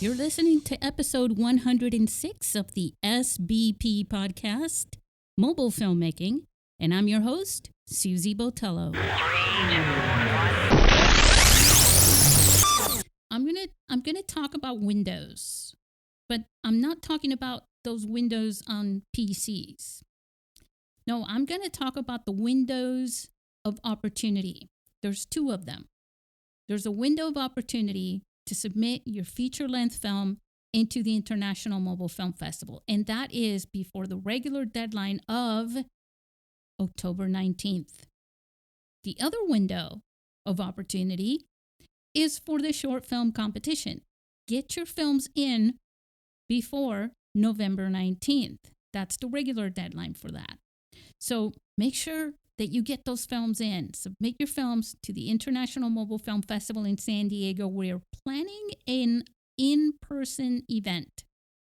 You're listening to episode 106 of the SBP podcast, Mobile Filmmaking, and I'm your host, Susie Botello. I'm gonna talk about Windows, but I'm not talking about those Windows on PCs. No, I'm gonna talk about the windows of opportunity. There's two of them. There's a window of opportunity to submit your feature-length film into the International Mobile Film Festival, and that is before the regular deadline of October 19th. The other window of opportunity is for the short film competition. Get your films in before November 19th. That's the regular deadline for that. So make sure that you get those films in. Submit your films to the International Mobile Film Festival in San Diego. We're planning an in-person event.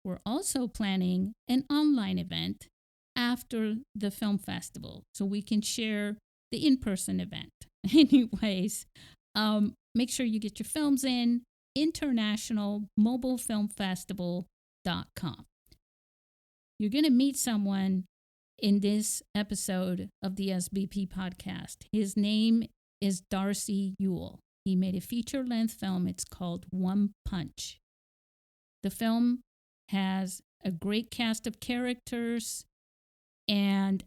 We're also planning an online event after the film festival so we can share the in-person event. Anyways, make sure you get your films in, internationalmobilefilmfestival.com. You're going to meet someone in this episode of the SBP podcast. His name is Darcy Yuille. He made a feature-length film. It's called One Punch. The film has a great cast of characters, and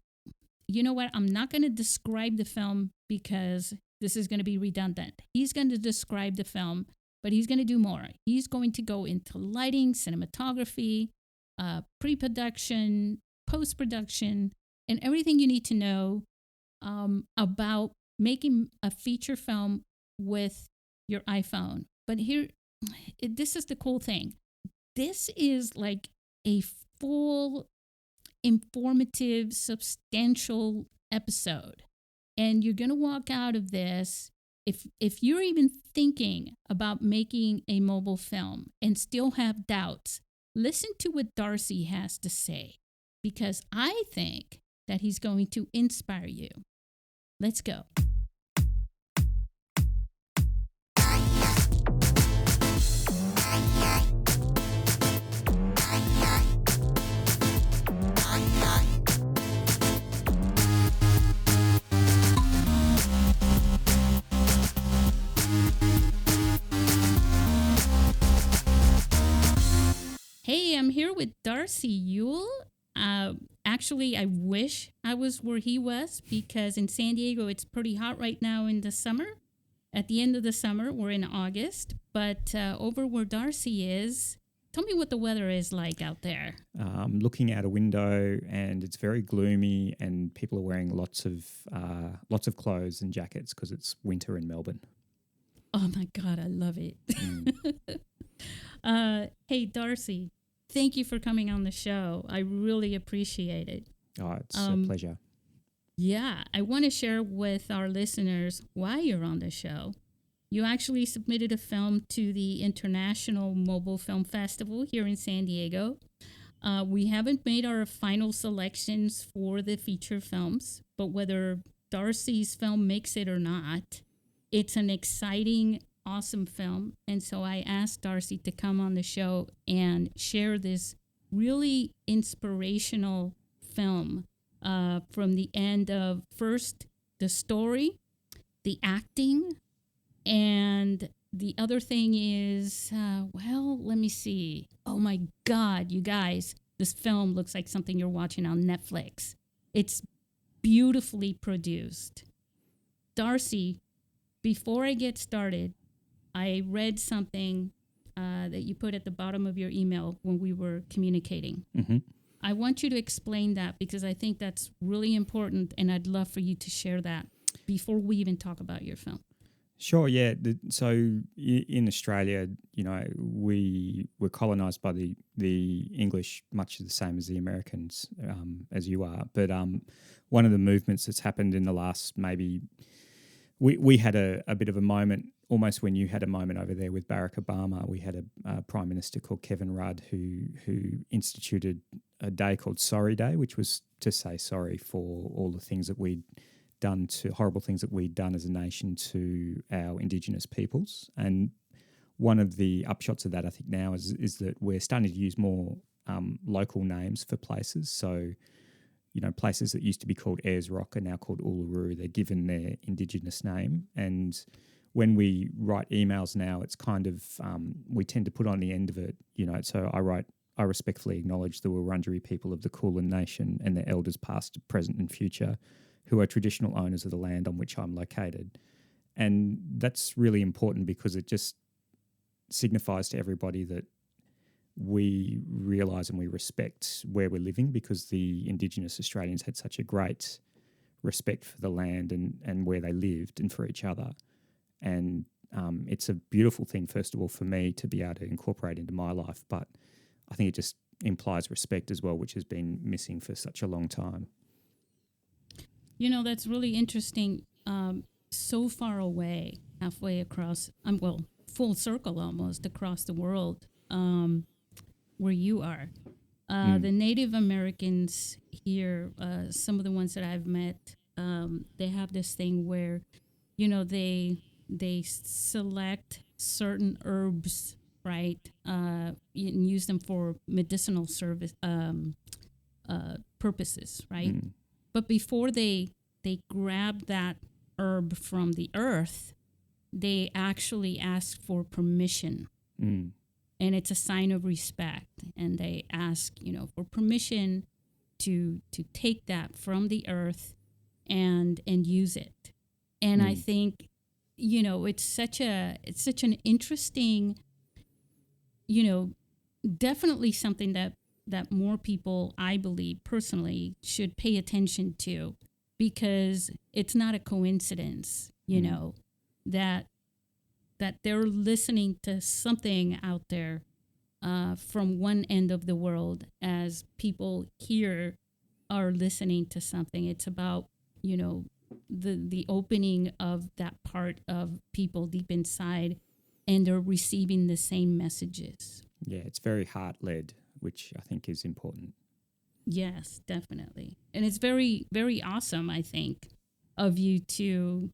you know what? I'm not going to describe the film because this is going to be redundant. He's going to describe the film, but he's going to do more. He's going to go into lighting, cinematography, pre-production, post-production, and everything you need to know about making a feature film with your iPhone. But this is the cool thing. This is like a full, informative, substantial episode. And you're going to walk out of this, if you're even thinking about making a mobile film and still have doubts, listen to what Darcy has to say, because I think that he's going to inspire you. Let's go. Hey, I'm here with Darcy Yuille. Actually, I wish I was where he was, because in San Diego, it's pretty hot right now in the summer. At the end of the summer, we're in August. But over where Darcy is, tell me what the weather is like out there. I'm looking out a window and it's very gloomy, and people are wearing lots of clothes and jackets because it's winter in Melbourne. Oh my God, I love it. Hey, Darcy, thank you for coming on the show. I really appreciate it. Oh, it's a pleasure. Yeah, I want to share with our listeners why you're on the show. You actually submitted a film to the International Mobile Film Festival here in San Diego. We haven't made our final selections for the feature films, but whether Darcy's film makes it or not, it's an exciting, awesome film. And so I asked Darcy to come on the show and share this really inspirational film from the end of first the story, the acting, and the other thing is, let me see. Oh my God, you guys, this film looks like something you're watching on Netflix. It's beautifully produced. Darcy, before I get started, I read something that you put at the bottom of your email when we were communicating. Mm-hmm. I want you to explain that because I think that's really important, and I'd love for you to share that before we even talk about your film. Sure, yeah. So in Australia, you know, we were colonised by the English, much the same as the Americans, as you are. But one of the movements that's happened in the last maybe, we had a bit of a moment, almost when you had a moment over there with Barack Obama. We had a Prime Minister called Kevin Rudd who instituted a day called Sorry Day, which was to say sorry for all the things that we'd done, to horrible things that we'd done as a nation to our Indigenous peoples. And one of the upshots of that, I think, now is that we're starting to use more local names for places. So, places that used to be called Ayers Rock are now called Uluru. They're given their Indigenous name. And when we write emails now, it's kind of, we tend to put on the end of it, so I respectfully acknowledge the Wurundjeri people of the Kulin Nation and their elders past, present and future, who are traditional owners of the land on which I'm located. And that's really important because it just signifies to everybody that we realise and we respect where we're living, because the Indigenous Australians had such a great respect for the land and where they lived and for each other. And it's a beautiful thing, first of all, for me to be able to incorporate into my life, but I think it just implies respect as well, which has been missing for such a long time. That's really interesting. So far away, halfway across, full circle almost across the world, where you are. The Native Americans here, some of the ones that I've met, they have this thing where, they select certain herbs, right, and use them for medicinal service purposes, right? But before they grab that herb from the earth, they actually ask for permission. And it's a sign of respect. And they ask, for permission to take that from the earth and use it. And I think, it's such an interesting, definitely something that more people, I believe personally, should pay attention to, because it's not a coincidence, that they're listening to something out there from one end of the world, as people here are listening to something. It's about, the opening of that part of people deep inside, and they're receiving the same messages. Yeah, it's very heart-led, which I think is important. Yes, definitely. And it's very, very awesome, I think, of you to,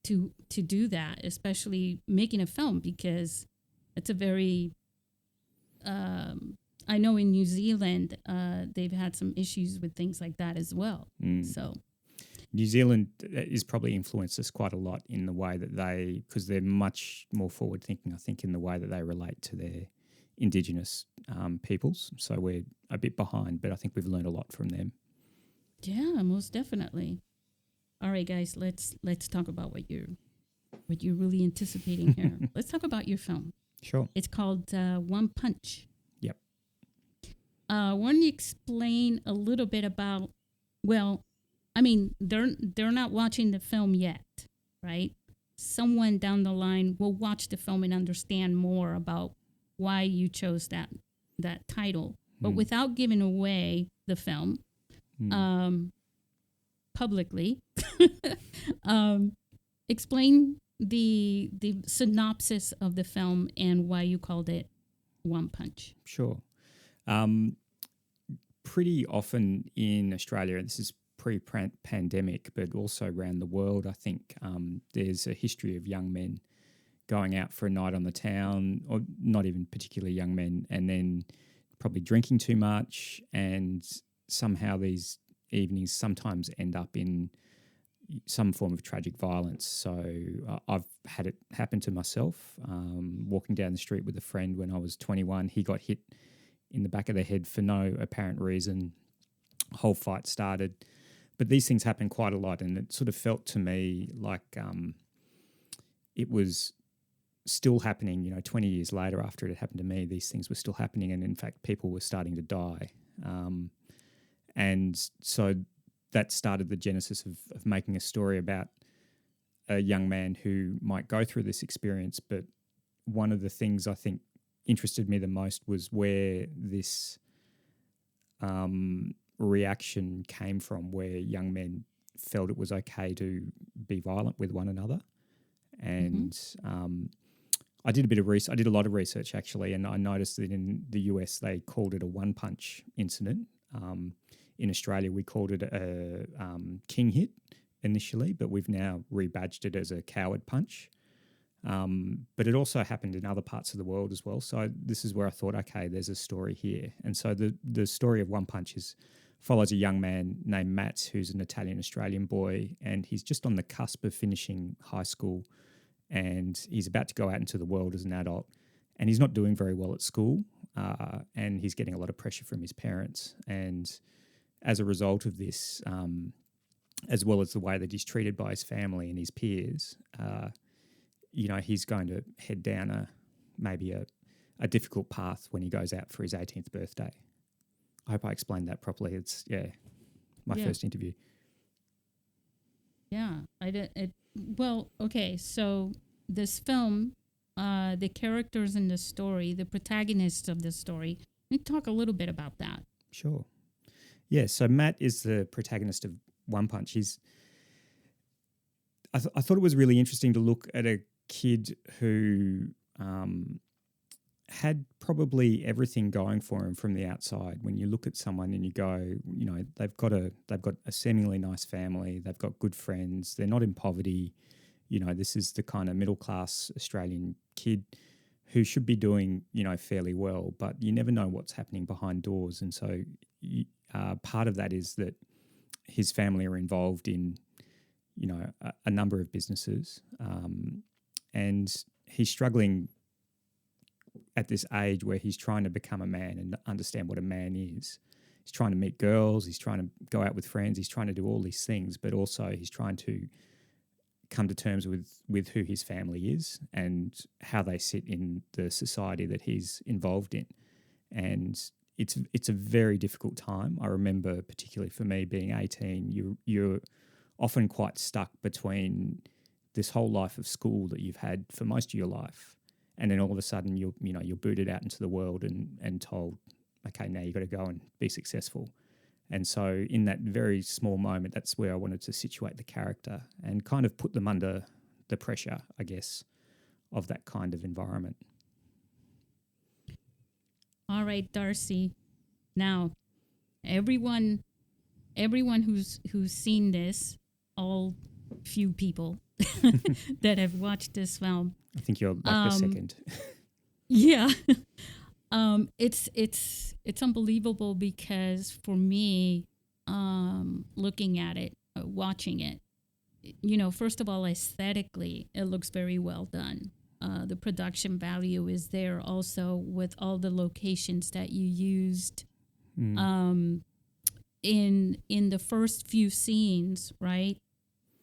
to do that, especially making a film, because it's a very, I know in New Zealand, they've had some issues with things like that as well. So New Zealand is probably influenced us quite a lot in the way that because they're much more forward thinking, I think, in the way that they relate to their Indigenous peoples. So we're a bit behind, but I think we've learned a lot from them. Yeah, most definitely. All right, guys, let's talk about what you're really anticipating here. Let's talk about your film. Sure. It's called One Punch. Yep. Why don't you explain a little bit about? Well, I mean, they're not watching the film yet, right? Someone down the line will watch the film and understand more about why you chose that title. But without giving away the film publicly, explain the synopsis of the film and why you called it One Punch. Sure. Pretty often in Australia, this is pre-pandemic, but also around the world, I think there's a history of young men going out for a night on the town, or not even particularly young men, and then probably drinking too much, and somehow these evenings sometimes end up in some form of tragic violence. So I've had it happen to myself, walking down the street with a friend when I was 21. He got hit in the back of the head for no apparent reason. Whole fight started. But these things happen quite a lot, and it sort of felt to me like it was still happening, 20 years later after it had happened to me. These things were still happening, and in fact people were starting to die. And so that started the genesis of making a story about a young man who might go through this experience. But one of the things I think interested me the most was where this reaction came from, where young men felt it was okay to be violent with one another. And I did a bit of research. I did a lot of research, actually, and I noticed that in the US they called it a one-punch incident. In Australia we called it a king hit initially, but we've now rebadged it as a coward punch. But it also happened in other parts of the world as well. So this is where I thought, okay, there's a story here. And so the story of One Punch follows a young man named Matt, who's an Italian-Australian boy, and he's just on the cusp of finishing high school, and he's about to go out into the world as an adult, and he's not doing very well at school, and he's getting a lot of pressure from his parents. And as a result of this, as well as the way that he's treated by his family and his peers, he's going to head down maybe a difficult path when he goes out for his 18th birthday. I hope I explained that properly. It's my first interview. Yeah, I did. Well, okay. So this film, the characters in the story, the protagonists of the story. Let me talk a little bit about that. Sure. Yeah. So Matt is the protagonist of One Punch. I thought it was really interesting to look at a kid who had probably everything going for him from the outside. When you look at someone and you go, they've got a seemingly nice family, they've got good friends, they're not in poverty. This is the kind of middle class Australian kid who should be doing, fairly well, but you never know what's happening behind doors. And so part of that is that his family are involved in, a number of businesses, and he's struggling at this age where he's trying to become a man and understand what a man is. He's trying to meet girls, he's trying to go out with friends, he's trying to do all these things, but also he's trying to come to terms with who his family is and how they sit in the society that he's involved in. And it's a very difficult time. I remember, particularly for me being 18, you're often quite stuck between this whole life of school that you've had for most of your life, and then all of a sudden you're booted out into the world and told, okay, now you've got to go and be successful. And so in that very small moment, that's where I wanted to situate the character and kind of put them under the pressure, I guess, of that kind of environment. All right, Darcy. Now, everyone who's seen this, all few people that have watched this film, I think you're like the second. Yeah. It's unbelievable because for me, looking at it, watching it, first of all, aesthetically, it looks very well done. The production value is there also with all the locations that you used in the first few scenes, right?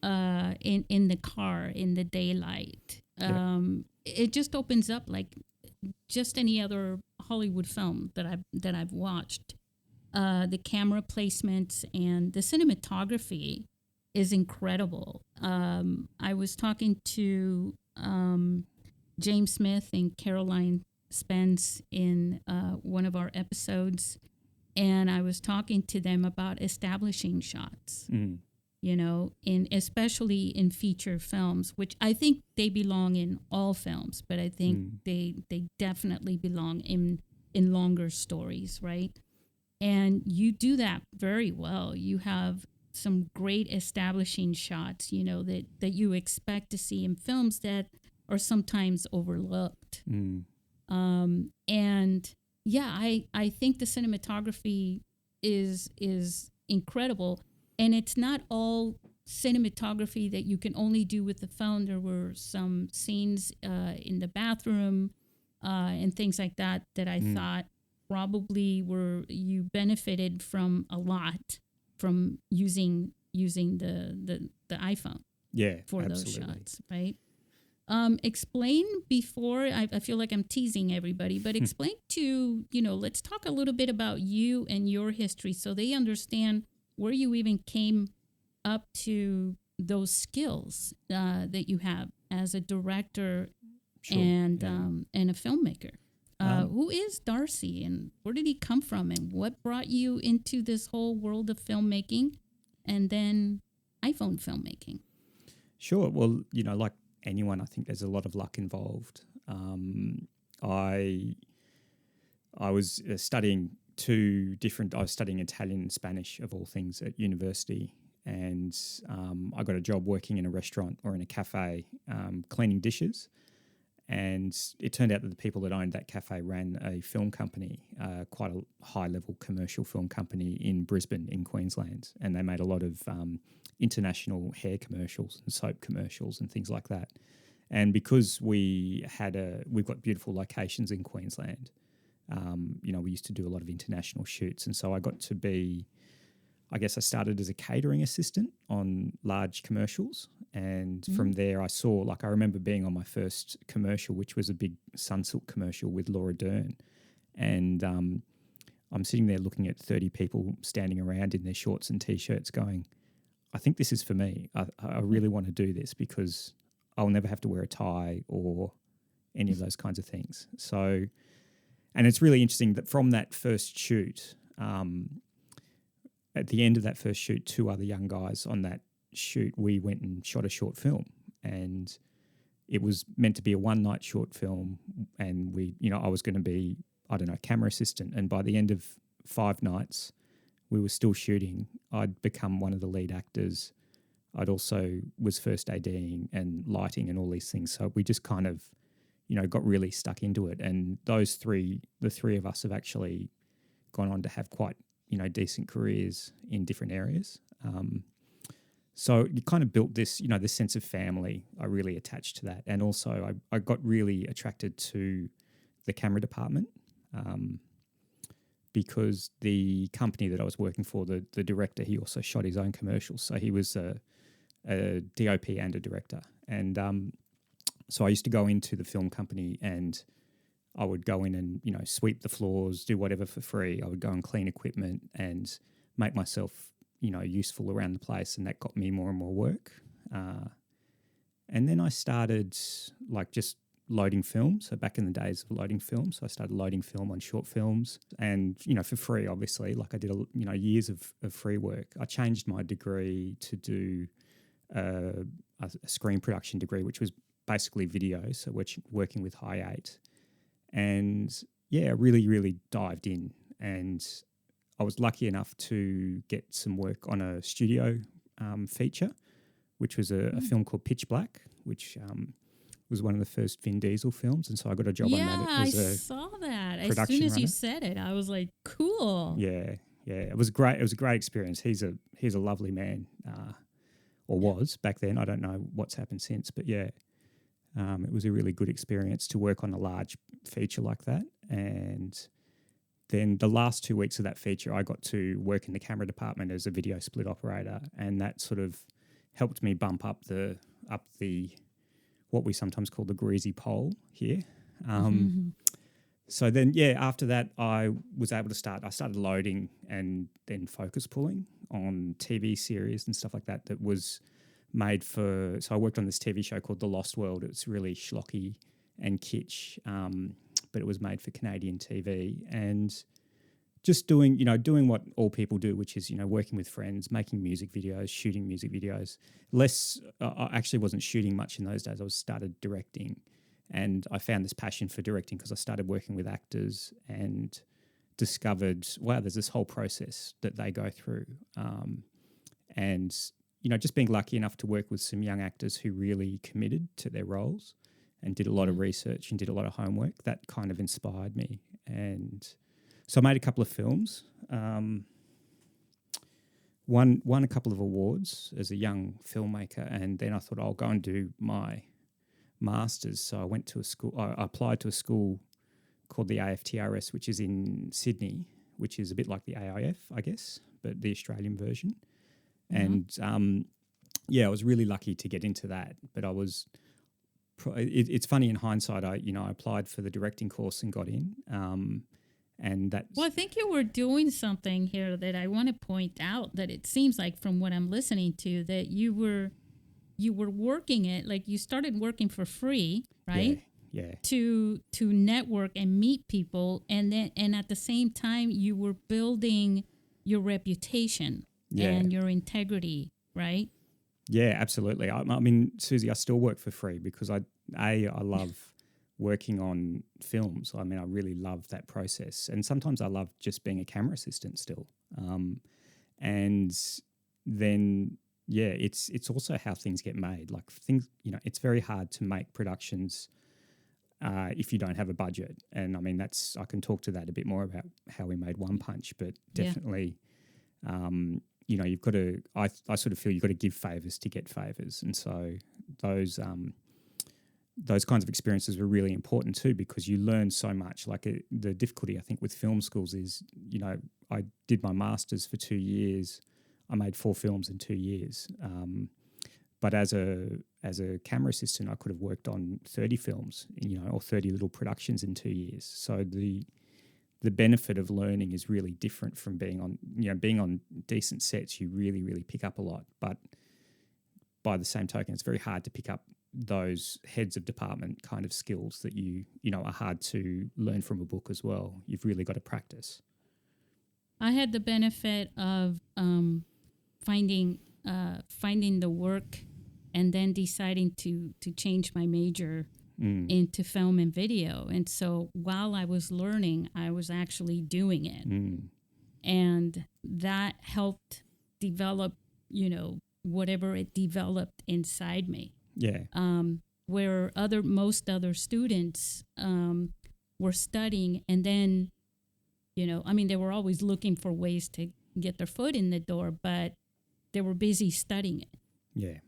In the car, in the daylight. It just opens up like just any other Hollywood film that I've watched. The camera placements and the cinematography is incredible. I was talking to James Smith and Caroline Spence in one of our episodes, and I was talking to them about establishing shots. Especially in feature films, which I think they belong in all films, but I think they definitely belong in longer stories, right? And you do that very well. You have some great establishing shots, that you expect to see in films that are sometimes overlooked. And yeah, I think the cinematography is incredible. And it's not all cinematography that you can only do with the phone. There were some scenes in the bathroom and things like that I thought probably you benefited from a lot from using the iPhone. Yeah, for absolutely. Those shots, right? Explain before I feel like I'm teasing everybody, but explain to let's talk a little bit about you and your history so they understand where you even came up to those skills that you have as a director and a filmmaker. Who is Darcy and where did he come from and what brought you into this whole world of filmmaking and then iPhone filmmaking? Sure. Well, like anyone, I think there's a lot of luck involved. I was studying I was studying Italian and Spanish, of all things, at university. And I got a job working in a restaurant or in a cafe cleaning dishes. And it turned out that the people that owned that cafe ran a film company, quite a high-level commercial film company in Brisbane, in Queensland, and they made a lot of international hair commercials and soap commercials and things like that. And because we've got beautiful locations in Queensland, we used to do a lot of international shoots, and so I got to be, I guess I started as a catering assistant on large commercials. And from there I I remember being on my first commercial, which was a big Sunsilk commercial with Laura Dern. And I'm sitting there looking at 30 people standing around in their shorts and T-shirts going, I think this is for me. I really want to do this because I'll never have to wear a tie or any of those kinds of things. So, and it's really interesting that from that first shoot, at the end of that first shoot, 2 other young guys on that shoot, we went and shot a short film, and it was meant to be a one-night short film, and I was going to be, camera assistant, and by the end of 5 nights, we were still shooting. I'd become one of the lead actors. I'd also was first ADing and lighting and all these things, so we just kind of, got really stuck into it, and the 3 of us have actually gone on to have quite decent careers in different areas. So you kind of built this, this sense of family. I really attached to that. And also I got really attracted to the camera department because the company that I was working for, the director, he also shot his own commercials. So he was a DOP and a director. And so I used to go into the film company and I would go in and, sweep the floors, do whatever for free. I would go and clean equipment and make myself, useful around the place, and that got me more and more work. And then I started just loading films. So back in the days of loading films, I started loading film on short films and, for free, obviously. I did, years of free work. I changed my degree to do a screen production degree, which was basically video, so working with High 8. And yeah, really, really dived in. And I was lucky enough to get some work on a studio feature, which was a film called Pitch Black, which was one of the first Vin Diesel films. And so I got a job on that. I saw that. As soon as runner. you said it, I was like, cool. Yeah. It was great. It was a great experience. He's a lovely man, or was back then. I don't know what's happened since, but yeah. It was a really good experience to work on a large feature like that. And then the last 2 weeks of that feature, I got to work in the camera department as a video split operator, and that sort of helped me bump up the what we sometimes call the greasy pole here. So then, after that, I was able to I started loading and then focus pulling on TV series and stuff like that was made so I worked on this TV show called The Lost World. It's really schlocky and kitsch, but it was made for Canadian TV, and just doing what all people do, which is, working with friends, making music videos, shooting music videos. I actually wasn't shooting much in those days. I started directing, and I found this passion for directing because I started working with actors and discovered, wow, there's this whole process that they go through. And just being lucky enough to work with some young actors who really committed to their roles and did a lot of research and did a lot of homework, that kind of inspired me. And so I made a couple of films, won a couple of awards as a young filmmaker, and then I thought I'll go and do my master's. So I went to a school, I applied to a school called the AFTRS, which is in Sydney, which is a bit like the AIF, I guess, but the Australian version. And I was really lucky to get into that. But it's funny in hindsight. I applied for the directing course and got in. And that. Well, I think you were doing something here that I want to point out. That it seems like, from what I'm listening to, that you were working it, like you started working for free, right? Yeah. To network and meet people, and at the same time you were building your reputation. And your integrity, right? Yeah, absolutely. I mean, Susie, I still work for free because I love working on films. I mean, I really love that process, and sometimes I love just being a camera assistant still. And then it's also how things get made. Like things, it's very hard to make productions if you don't have a budget. And I mean, I can talk to that a bit more about how we made One Punch, but definitely, you've got to, I sort of feel you've got to give favors to get favors. And so those kinds of experiences were really important too, because you learn so much. Like the difficulty, I think, with film schools is, I did my master's for 2 years. I made 4 films in 2 years. But as a camera assistant, I could have worked on 30 films, or 30 little productions in 2 years. So the benefit of learning is really different from being on decent sets. You really, really pick up a lot. But by the same token, it's very hard to pick up those heads of department kind of skills that are hard to learn from a book as well. You've really got to practice. I had the benefit of finding the work and then deciding to change my major into film and video. And so while I was learning, I was actually doing it. And that helped develop, whatever it developed inside me. Yeah. Where most other students were studying, and then, they were always looking for ways to get their foot in the door, but they were busy studying it. Yeah.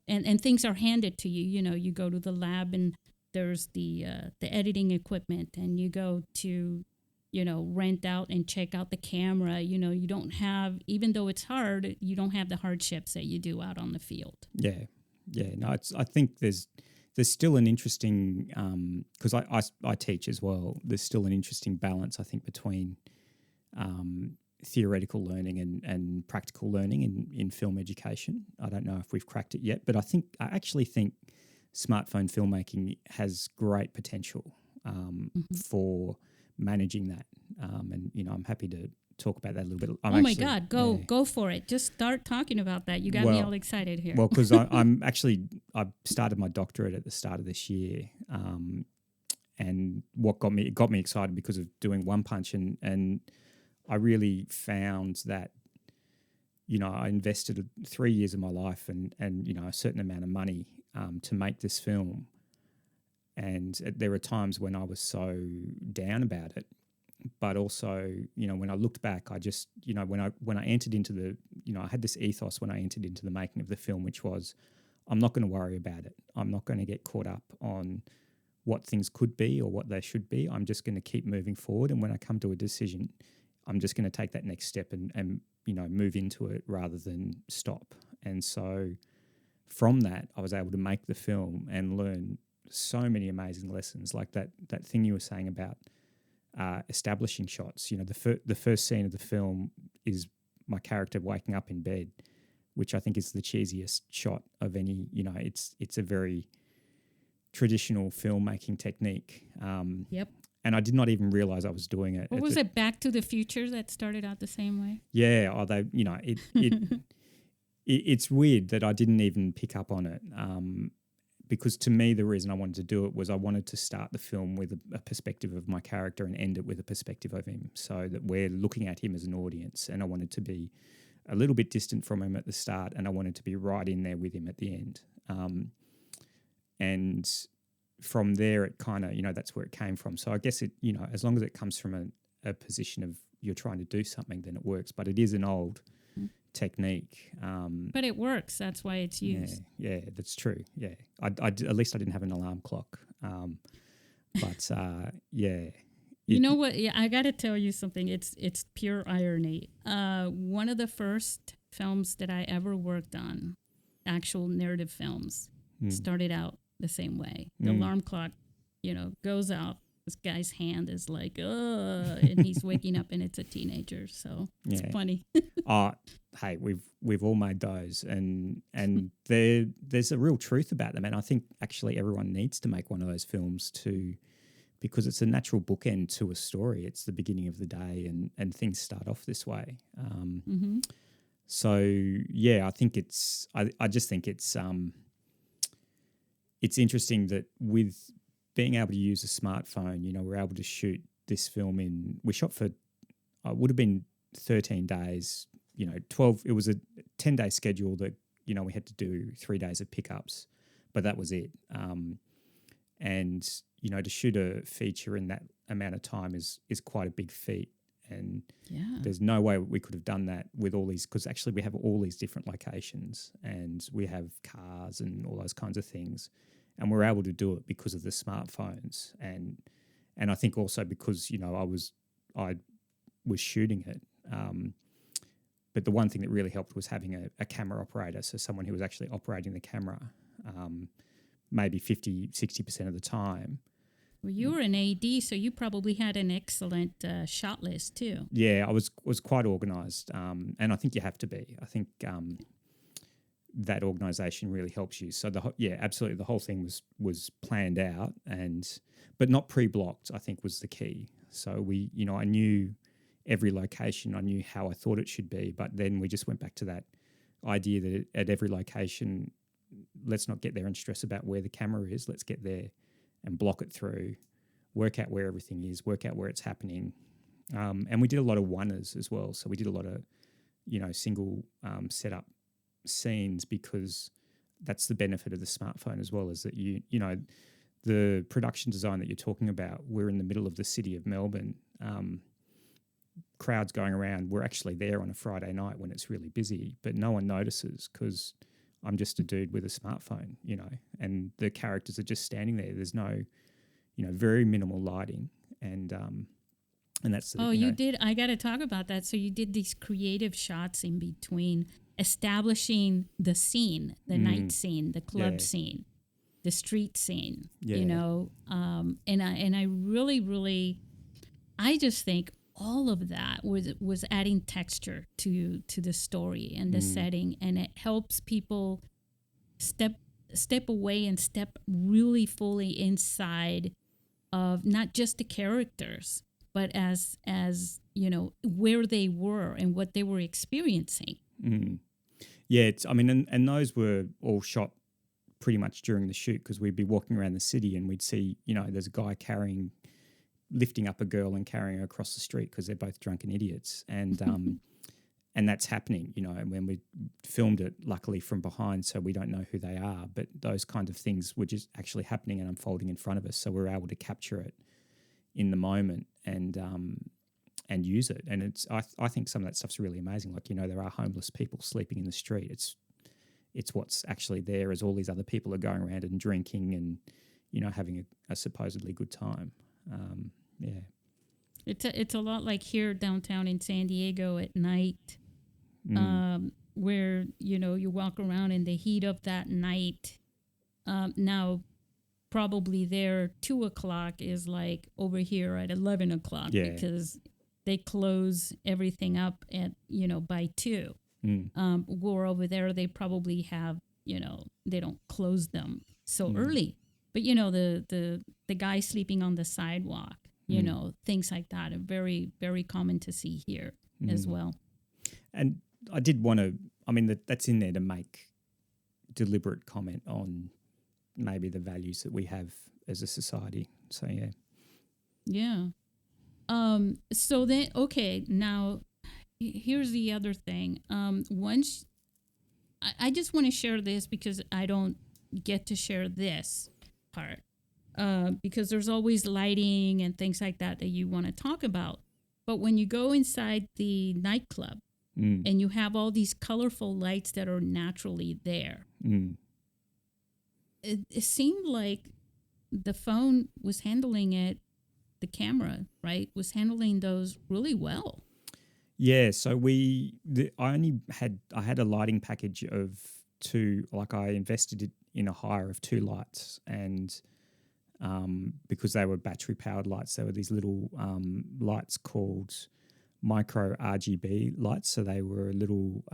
And things are handed to you. You go to the lab and there's the editing equipment, and you go to, rent out and check out the camera. You don't have, even though it's hard, you don't have the hardships that you do out on the field. Yeah. Yeah. No, I think there's still an interesting, because I teach as well, there's still an interesting balance, I think, between theoretical learning and practical learning in film education. I don't know if we've cracked it yet, but I actually think smartphone filmmaking has great potential for managing that. And I'm happy to talk about that a little bit. My God, go for it. Just start talking about that. You got me all excited here. Well, because I started my doctorate at the start of this year, and what got me excited because of doing One Punch, and I really found that, I invested 3 years of my life and a certain amount of money to make this film. And there were times when I was so down about it, but also, when I looked back, I just, when I entered into I had this ethos when I entered into the making of the film, which was, I'm not going to worry about it. I'm not going to get caught up on what things could be or what they should be. I'm just going to keep moving forward. And when I come to a decision, I'm just going to take that next step and move into it rather than stop. And so from that, I was able to make the film and learn so many amazing lessons, like that thing you were saying about establishing shots. The first scene of the film is my character waking up in bed, which I think is the cheesiest shot of any. It's a very traditional filmmaking technique. Yep. And I did not even realize I was doing it. What was it, Back to the Future, that started out the same way? Yeah. It's weird that I didn't even pick up on it. Because to me, the reason I wanted to do it was I wanted to start the film with a perspective of my character and end it with a perspective of him, so that we're looking at him as an audience. And I wanted to be a little bit distant from him at the start, and I wanted to be right in there with him at the end. And from there, it kind of, that's where it came from. So I guess it, as long as it comes from a position of you're trying to do something, then it works. But it is an old technique. But it works. That's why it's used. Yeah, that's true. Yeah. At least I didn't have an alarm clock. But yeah. You know what? Yeah, I got to tell you something. It's pure irony. One of the first films that I ever worked on, actual narrative films, started out the same way. The alarm clock, goes out. This guy's hand is like, and he's waking up, and it's a teenager. So it's funny. Hey, we've all made those, and there's a real truth about them. And I think actually everyone needs to make one of those films too, because it's a natural bookend to a story. It's the beginning of the day, and things start off this way. So yeah, I think I just think it's interesting that with being able to use a smartphone, we're able to shoot this film we shot for, would have been 13 days, 12, it was a 10-day schedule that, we had to do 3 days of pickups, but that was it. And, you know, to shoot a feature in that amount of time is quite a big feat. And there's no way we could have done that with all these, because actually we have all these different locations and we have cars and all those kinds of things. And we're able to do it because of the smartphones. And I think also because, you know, I was shooting it. But the one thing that really helped was having a camera operator, so someone who was actually operating the camera maybe 50-60% of the time. Well, you were an AD, so you probably had an excellent shot list too. Yeah, I was quite organised, and I think you have to be. I think that organisation really helps you. So absolutely, the whole thing was planned out, but not pre-blocked. I think was the key. So I knew every location. I knew how I thought it should be, but then we just went back to that idea that at every location, let's not get there and stress about where the camera is. Let's get there and block it through, work out where everything is, work out where it's happening. And we did a lot of one-ers as well. So we did a lot of, you know, single setup scenes, because that's the benefit of the smartphone as well, is that you know, the production design that you're talking about, we're in the middle of the city of Melbourne, crowds going around. We're actually there on a Friday night when it's really busy, but no one notices because I'm just a dude with a smartphone, you know, and the characters are just standing there. There's no, you know, very minimal lighting, and that's. You did. I got to talk about that. So you did these creative shots in between, establishing the scene, the night scene, the club scene, the street scene. You know, and I really, really, I just think all of that was adding texture to the story and the setting, and it helps people step away and step really fully inside of not just the characters, but as you know, where they were and what they were experiencing. Yeah, and those were all shot pretty much during the shoot, because we'd be walking around the city and we'd see, you know, there's a guy lifting up a girl and carrying her across the street because they're both drunken idiots, and and that's happening, you know. And when we filmed it, luckily from behind, so we don't know who they are, but those kind of things were just actually happening and unfolding in front of us, so we were able to capture it in the moment and use it. And I think some of that stuff's really amazing. Like, you know, there are homeless people sleeping in the street. It's what's actually there as all these other people are going around and drinking and, you know, having a supposedly good time. Yeah, it's a lot like here downtown in San Diego at night, where, you know, you walk around in the heat of that night. Now, probably there 2:00 is like over here at 11:00 because they close everything up at, you know, by 2. Or over there they probably have, you know, they don't close them so early. But, you know, the guy sleeping on the sidewalk, you know, things like that are very, very common to see here as well. And I did want to, that's in there to make deliberate comment on maybe the values that we have as a society. So, yeah. Yeah. So then, okay, now here's the other thing. Once, I just want to share this because I don't get to share this part, because there's always lighting and things like that you want to talk about. But when you go inside the nightclub and you have all these colorful lights that are naturally there, it seemed like the phone was handling it, the camera, right, was handling those really well. Yeah, so I had a lighting package of 2, like I invested in a hire of 2 lights, and because they were battery powered lights, they were these little lights called micro RGB lights. So they were a little,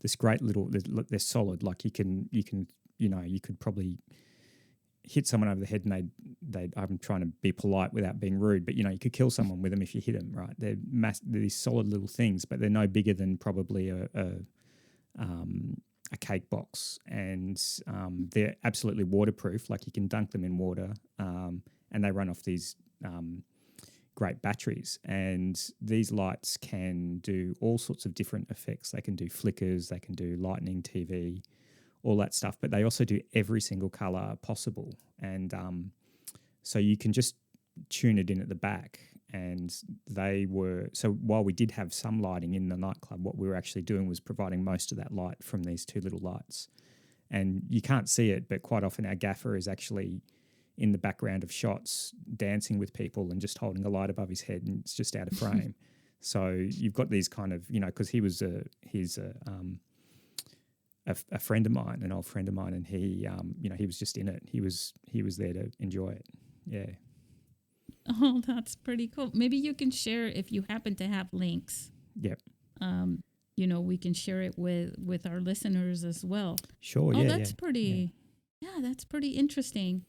this great little, they're solid, like you can, you know, you could probably hit someone over the head and I'm trying to be polite without being rude, but, you know, you could kill someone with them if you hit them, right? They're these solid little things, but they're no bigger than probably a cake box, and they're absolutely waterproof. Like, you can dunk them in water, and they run off these great batteries. And these lights can do all sorts of different effects. They can do flickers, they can do lightning TV, all that stuff. But they also do every single color possible, and so you can just tune it in at the back. And so while we did have some lighting in the nightclub, what we were actually doing was providing most of that light from these two little lights. And you can't see it, but quite often our gaffer is actually in the background of shots dancing with people and just holding a light above his head, and it's just out of frame. So you've got these kind of, because he's a friend of mine, an old friend of mine, and he was just in it. He was there to enjoy it. Yeah. Oh, that's pretty cool. Maybe you can share if you happen to have links. Yep. We can share it with our listeners as well. Sure. Oh, Yeah. that's pretty. Yeah, that's pretty interesting.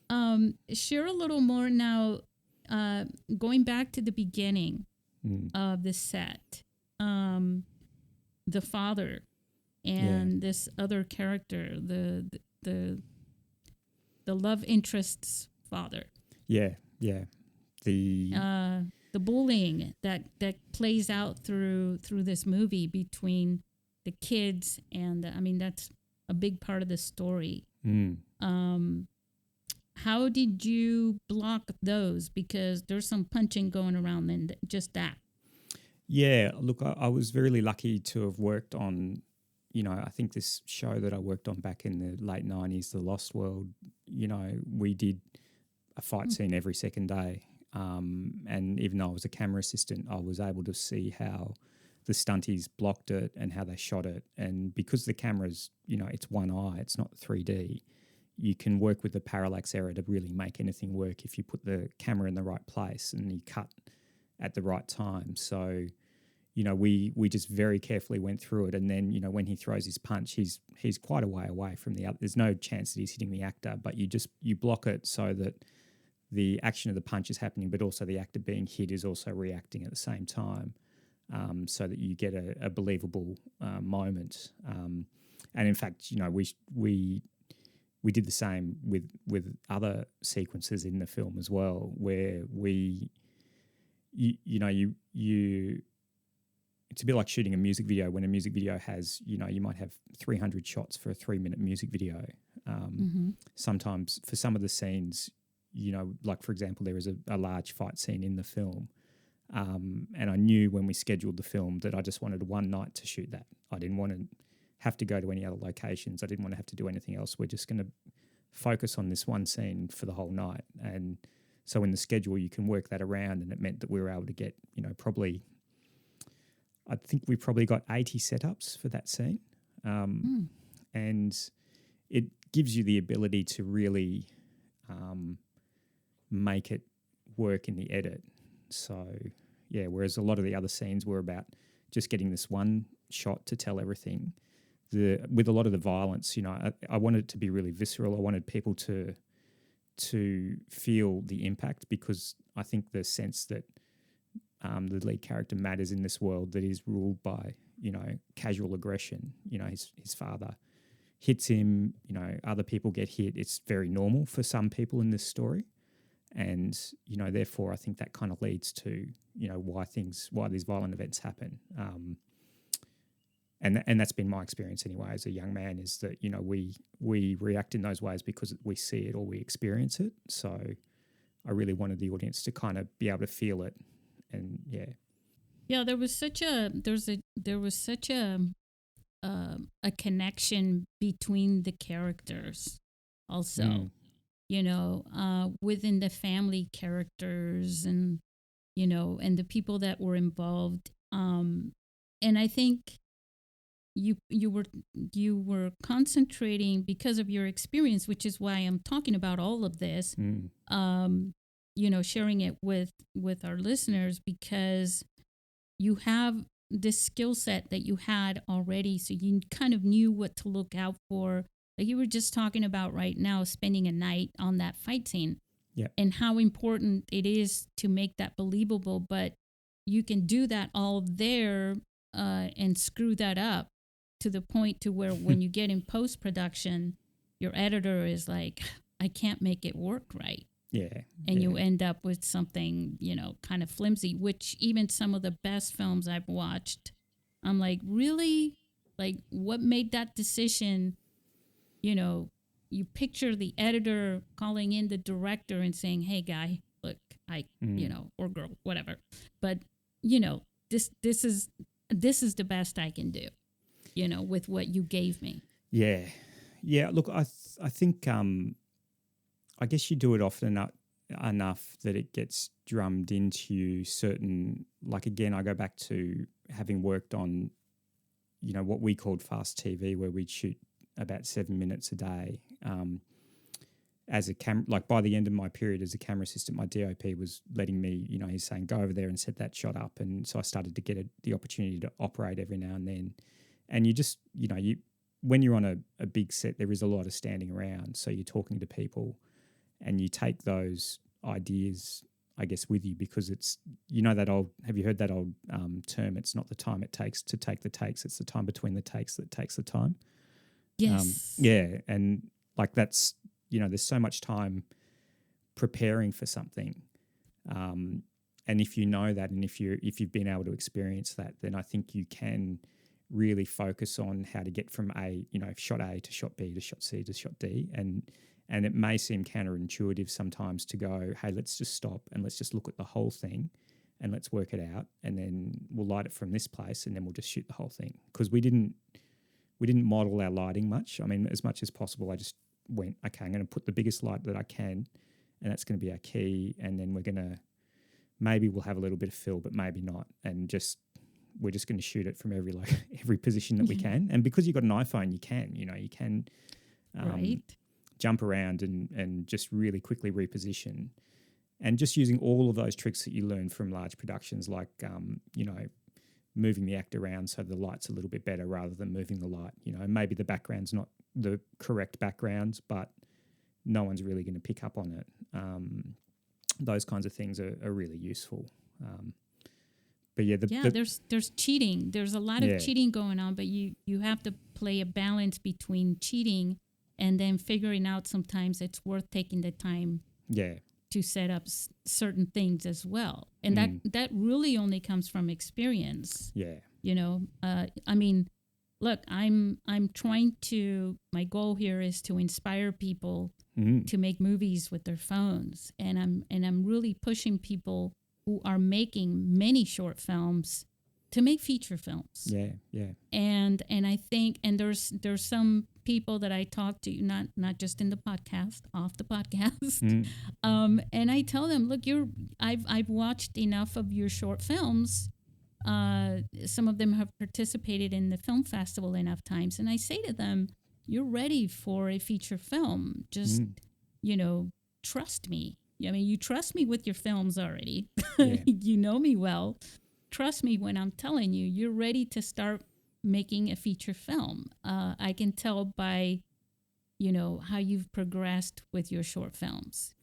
Share a little more now. Going back to the beginning of the set, the father and this other character, the love interest's father. Yeah. Yeah. The bullying that plays out through this movie between the kids and that's a big part of the story. How did you block those? Because there's some punching going around and just that. Yeah, look, I was really lucky to have worked on, I think this show that I worked on back in the late 90s, The Lost World, we did a fight scene every second day. And even though I was a camera assistant, I was able to see how the stunties blocked it and how they shot it. And because the camera's, it's one eye, it's not 3D, you can work with the parallax error to really make anything work if you put the camera in the right place and you cut at the right time. So, we just very carefully went through it. And then, when he throws his punch, he's quite a way away from the other. There's no chance that he's hitting the actor, but you block it so that the action of the punch is happening, but also the actor being hit is also reacting at the same time, so that you get a believable moment. And in fact, we did the same with other sequences in the film as well, where it's a bit like shooting a music video. When a music video has, you might have 300 shots for a 3-minute music video. Sometimes for some of the scenes, like for example, there was a large fight scene in the film. And I knew when we scheduled the film that I just wanted one night to shoot that. I didn't want to have to go to any other locations. I didn't want to have to do anything else. We're just going to focus on this one scene for the whole night. And so in the schedule, you can work that around, and it meant that we were able to get, I think we probably got 80 setups for that scene. And it gives you the ability to really make it work in the edit. So, yeah, whereas a lot of the other scenes were about just getting this one shot to tell everything. With a lot of the violence, I wanted it to be really visceral. I wanted people to feel the impact, because I think the sense that the lead character matters in this world that is ruled by, casual aggression. His father hits him, other people get hit. It's very normal for some people in this story. And, therefore I think that kind of leads to, why these violent events happen. And that's been my experience anyway as a young man, is that, we react in those ways because we see it or we experience it. So I really wanted the audience to kind of be able to feel it. And there was such a connection between the characters also, within the family characters and the people that were involved. And I think you were concentrating because of your experience, which is why I'm talking about all of this. Sharing it with our listeners, because you have this skill set that you had already, so you kind of knew what to look out for. Like you were just talking about right now, spending a night on that fight scene, and how important it is to make that believable. But you can do that all there and screw that up to the point to where when you get in post-production, your editor is like, I can't make it work right. Yeah. And you end up with something, kind of flimsy, which even some of the best films I've watched, I'm like, really? Like, what made that decision you know, you picture the editor calling in the director and saying, "Hey, guy, look, or girl, whatever, but you know, this is the best I can do, with what you gave me." Yeah. Look, I think I guess you do it often enough that it gets drummed into you. Certain, like again, I go back to having worked on, what we called fast TV, where we'd shoot about 7 minutes a day. As a like by the end of my period as a camera assistant, my DOP was letting me, he's saying, go over there and set that shot up. And so I started to get the opportunity to operate every now and then. And you just, when you're on a big set, there is a lot of standing around. So you're talking to people and you take those ideas, I guess, with you, because it's, have you heard that old term? It's not the time it takes to take the takes, it's the time between the takes that takes the time. Yes. Yeah. And like that's, there's so much time preparing for something. And if you know that, and if you've been able to experience that, then I think you can really focus on how to get from shot A to shot B to shot C to shot D. And it may seem counterintuitive sometimes to go, hey, let's just stop and let's just look at the whole thing and let's work it out. And then we'll light it from this place and then we'll just shoot the whole thing. Because we didn't model our lighting much. I mean, as much as possible, I just went, okay, I'm going to put the biggest light that I can, and that's going to be our key. And then maybe we'll have a little bit of fill, but maybe not. And we're just going to shoot it from every position that we can. And because you've got an iPhone, you can right. jump around and just really quickly reposition. And just using all of those tricks that you learn from large productions, like, moving the actor around so the light's a little bit better rather than moving the light. Maybe the background's not the correct background, but no one's really going to pick up on it. Those kinds of things are really useful. But yeah, there's cheating. There's a lot of cheating going on, but you have to play a balance between cheating and then figuring out sometimes it's worth taking the time. To set up certain things as well. And that really only comes from experience. I mean, look, I'm trying to, my goal here is to inspire people to make movies with their phones. And I'm really pushing people who are making many short films to make feature films. And I think, and there's some people that I talk to, not just in the podcast, off the podcast, and I tell them, look, I've watched enough of your short films. Some of them have participated in the film festival enough times, and I say to them, you're ready for a feature film. Just trust me. I mean, you trust me with your films already. You know me well. Trust me when I'm telling you, you're ready to start making a feature film. I can tell by, how you've progressed with your short films,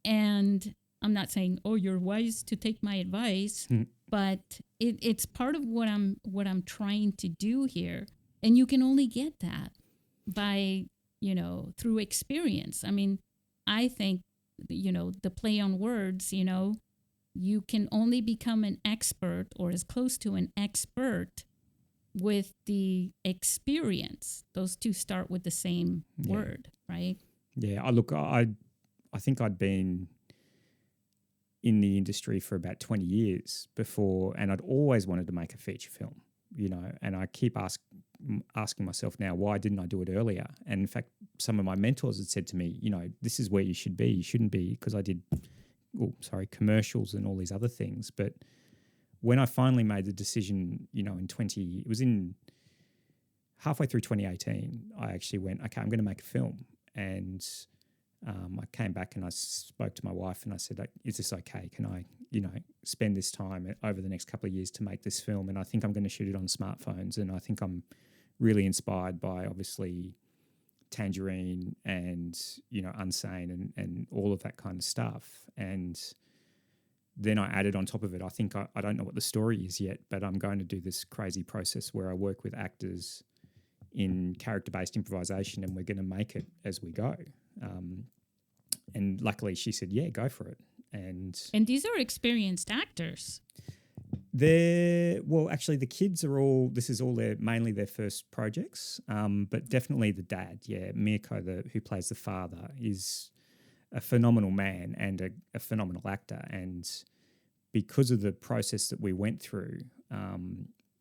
and I'm not saying, oh, you're wise to take my advice, but it's part of what I'm trying to do here. And you can only get that by, through experience. I mean, I think, the play on words, you can only become an expert or as close to an expert with the experience. Those two start with the same word, right? Yeah. I think I'd been in the industry for about 20 years before, and I'd always wanted to make a feature film, and I keep asking myself now, why didn't I do it earlier? And in fact, some of my mentors had said to me, this is where you should be. You shouldn't be, because I did commercials and all these other things. But when I finally made the decision, it was in halfway through 2018, I actually went, okay, I'm going to make a film. And I came back and I spoke to my wife and I said, is this okay? Can I, spend this time over the next couple of years to make this film? And I think I'm going to shoot it on smartphones. And I think I'm really inspired by, obviously, Tangerine and, Unsane and all of that kind of stuff. And then I added on top of it, I think I don't know what the story is yet, but I'm going to do this crazy process where I work with actors in character-based improvisation, and we're going to make it as we go. And luckily she said, yeah, go for it. And these are experienced actors. Actually, the kids are all. This is all mainly their first projects, but definitely the dad. Yeah, Mirko, who plays the father, is a phenomenal man and a phenomenal actor. And because of the process that we went through,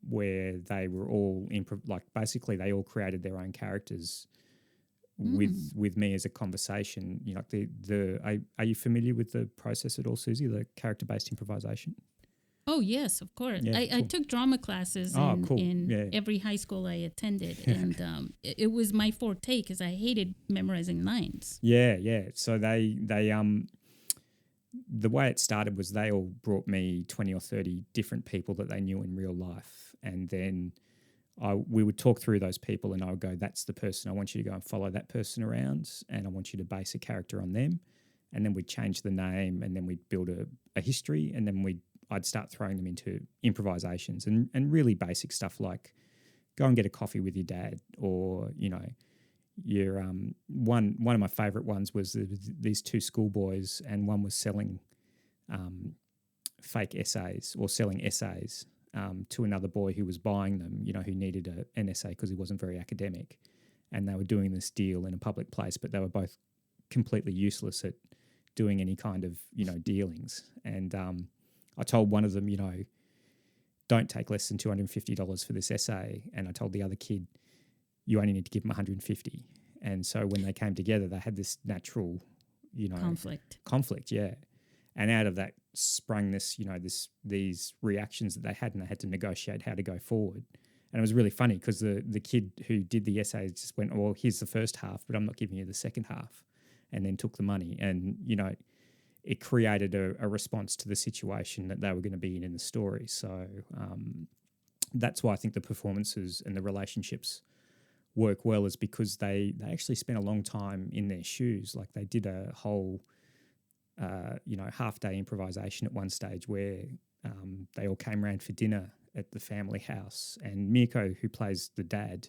where they were all basically they all created their own characters with me as a conversation. You know, are you familiar with the process at all, Susie? The character based improvisation. Oh, yes, of course. Yeah, I took drama classes in every high school I attended, and it was my forte because I hated memorizing lines. Yeah. So they the way it started was they all brought me 20 or 30 different people that they knew in real life, and then we would talk through those people, and I would go, that's the person. I want you to go and follow that person around, and I want you to base a character on them. And then we'd change the name, and then we'd build a history, and then I'd start throwing them into improvisations and really basic stuff like go and get a coffee with your dad, or, you know, your one of my favourite ones was these two schoolboys, and one was selling fake essays or selling essays to another boy who was buying them, you know, who needed an essay because he wasn't very academic, and they were doing this deal in a public place, but they were both completely useless at doing any kind of, you know, dealings. And I told one of them, you know, don't take less than $250 for this essay, and I told the other kid, you only need to give them $150. And so when they came together, they had this natural, you know, conflict, yeah. And out of that sprung this, you know, these reactions that they had, and they had to negotiate how to go forward. And it was really funny because the kid who did the essay just went, well, here's the first half, but I'm not giving you the second half, and then took the money. And, you know, it created a response to the situation that they were going to be in the story. So that's why I think the performances and the relationships work well, is because they actually spent a long time in their shoes. Like they did a whole you know, half-day improvisation at one stage where they all came around for dinner at the family house, and Mirko, who plays the dad,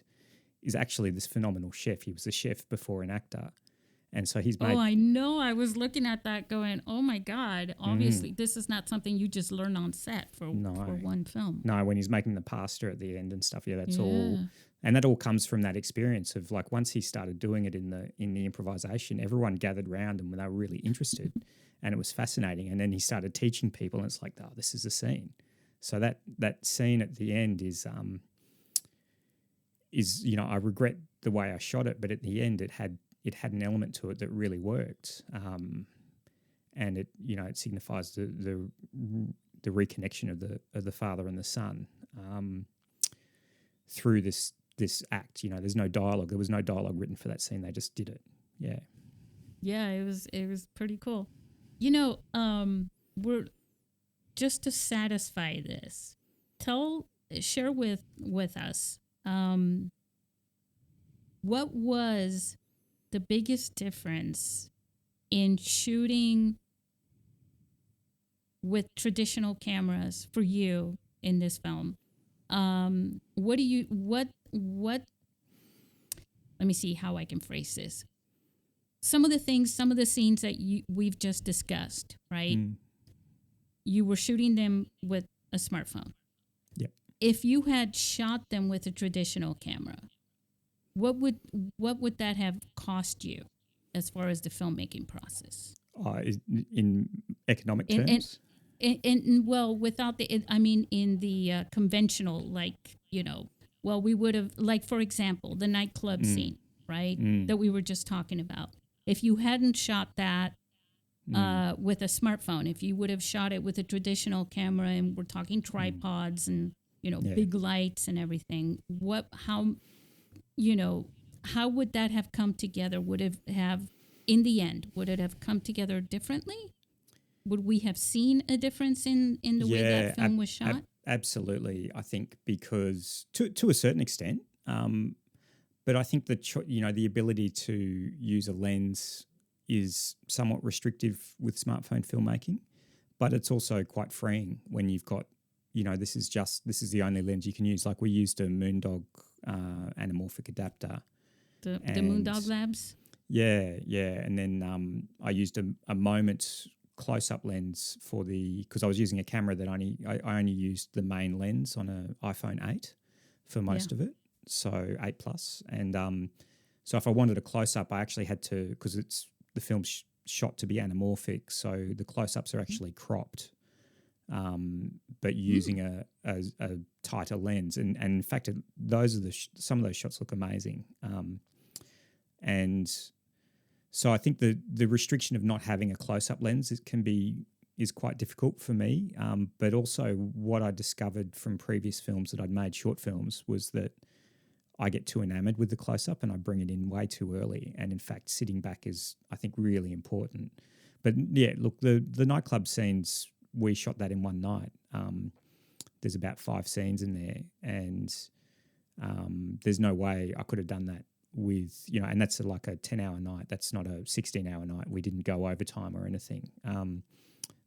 is actually this phenomenal chef. He was a chef before an actor, and so he's made... Oh, I know. I was looking at that going, oh my God, obviously this is not something you just learn on set for one film. No, when he's making the pasta at the end and stuff, that's all... And that all comes from that experience of, like, once he started doing it in the improvisation, everyone gathered around and they were really interested and it was fascinating. And then he started teaching people, and it's like, oh, this is a scene. So that scene at the end is, you know, I regret the way I shot it, but at the end it had an element to it that really worked. And it, you know, it signifies the reconnection of the father and the son through this act. You know, there's no dialogue. There was no dialogue written for that scene. They just did it. Yeah. Yeah, it was pretty cool. You know, we're just to satisfy this. Share with us what was the biggest difference in shooting with traditional cameras for you in this film. What let me see how I can phrase this. Some of the scenes that we've just discussed, right? You were shooting them with a smartphone. Yeah. If you had shot them with a traditional camera, what would that have cost you as far as the filmmaking process? In economic terms? Well, without in the conventional, like, you know, well, we would have, like, for example, the nightclub scene, right? That we were just talking about. If you hadn't shot that with a smartphone, if you would have shot it with a traditional camera, and we're talking tripods and, you know, big lights and everything, how would that have come together? In the end, would it have come together differently? Would we have seen a difference in the way that film was shot? Absolutely, I think, because to a certain extent, but I think the ability to use a lens is somewhat restrictive with smartphone filmmaking, but it's also quite freeing when you've got, you know, this is the only lens you can use. Like, we used a Moondog anamorphic adapter. The Moondog Labs? Yeah. And then I used a moment close-up lens for because I was using a camera that I only used the main lens on an iPhone 8 for most of it, so 8 Plus. And so if I wanted a close-up, I actually had to, because it's the film's shot to be anamorphic, so the close-ups are actually cropped, but using a tighter lens. And in fact, those are some of those shots look amazing. And so I think the restriction of not having a close-up lens is quite difficult for me. But also what I discovered from previous films that I'd made, short films, was that I get too enamored with the close-up and I bring it in way too early. And in fact, sitting back is, I think, really important. But yeah, look, the nightclub scenes, we shot that in one night. There's about 5 scenes in there, and there's no way I could have done that with, and that's like a 10-hour night. That's not a 16-hour night. We didn't go overtime or anything.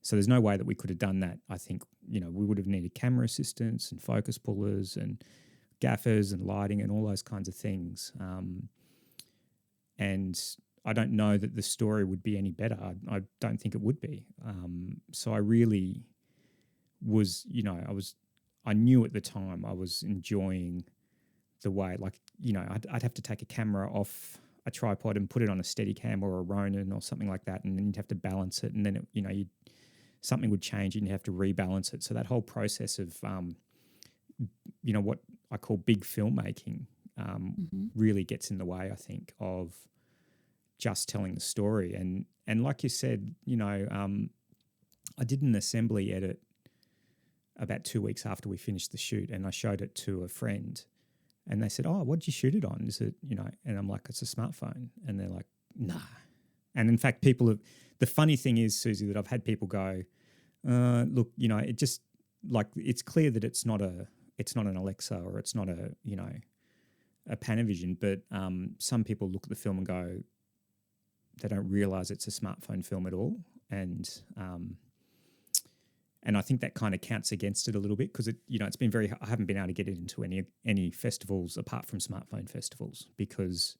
So there's no way that we could have done that. I think, we would have needed camera assistants and focus pullers and gaffers and lighting and all those kinds of things. And I don't know that the story would be any better. I don't think it would be. So I really was, I knew at the time I was enjoying the way, like, I'd have to take a camera off a tripod and put it on a Steadicam or a Ronin or something like that, and then you'd have to balance it, and then something would change and you have to rebalance it. So that whole process of, what I call big filmmaking really gets in the way, I think, of just telling the story. And like you said, I did an assembly edit about 2 weeks after we finished the shoot, and I showed it to a friend, and they said, "Oh, what did you shoot it on? Is it, And I'm like, "It's a smartphone." And they're like, "Nah." And in fact, the funny thing is, Susie, that I've had people go, "Look, it just, like, it's clear that it's not an Alexa or it's not a Panavision," but some people look at the film and go, they don't realize it's a smartphone film at all. And I think that kind of counts against it a little bit, because it's been I haven't been able to get it into any festivals apart from smartphone festivals, because